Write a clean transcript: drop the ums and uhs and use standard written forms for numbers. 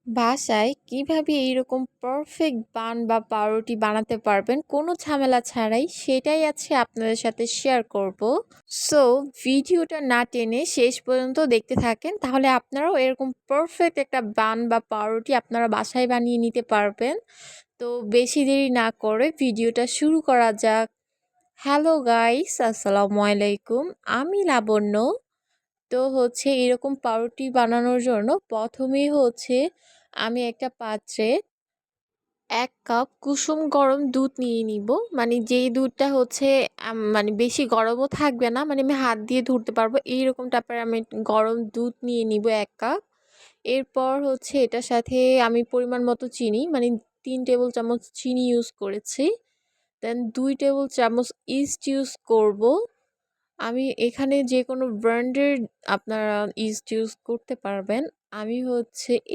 বাসায় কিভাবে এইরকম পারফেক্ট বান বা পাউরুটি বানাতে পারবেন কোনো ঝামেলা ছাড়াই সেটাই আছে আপনাদের সাথে শেয়ার করব। সো ভিডিওটা না টেনে শেষ পর্যন্ত দেখতে থাকেন, তাহলে আপনারাও এরকম পারফেক্ট একটা বান বা পাউরুটি আপনারা বাসায় বানিয়ে নিতে পারবেন। তো বেশি দেরি না করে ভিডিওটা শুরু করা যাক। হ্যালো গাইস, আসসালামু আলাইকুম। আমি লাবণ্য। তো এরকম পাউরুটি বানানোর জন্য প্রথমেই আমি একটা পাত্রে ১ কাপ কুসুম গরম দুধ নিয়ে নিব। মানে যেই দুধটা মানে বেশি গরমও থাকবে না, মানে আমি হাত দিয়ে ধরতে পারবো এইরকম টাইপের আমি গরম দুধ নিয়ে নিব ১ কাপ। এরপর এটার সাথে আমি পরিমাণ মতো চিনি, মানে ৩ টেবিল চামচ চিনি ইউজ করেছি। দেন ২ টেবিল চামচ ইস্ট ইউজ করব। আমি এখানে যেকোনো ব্র্যান্ডের আপনারা ইস্ট ইউজ করতে পারবেন। আমি এই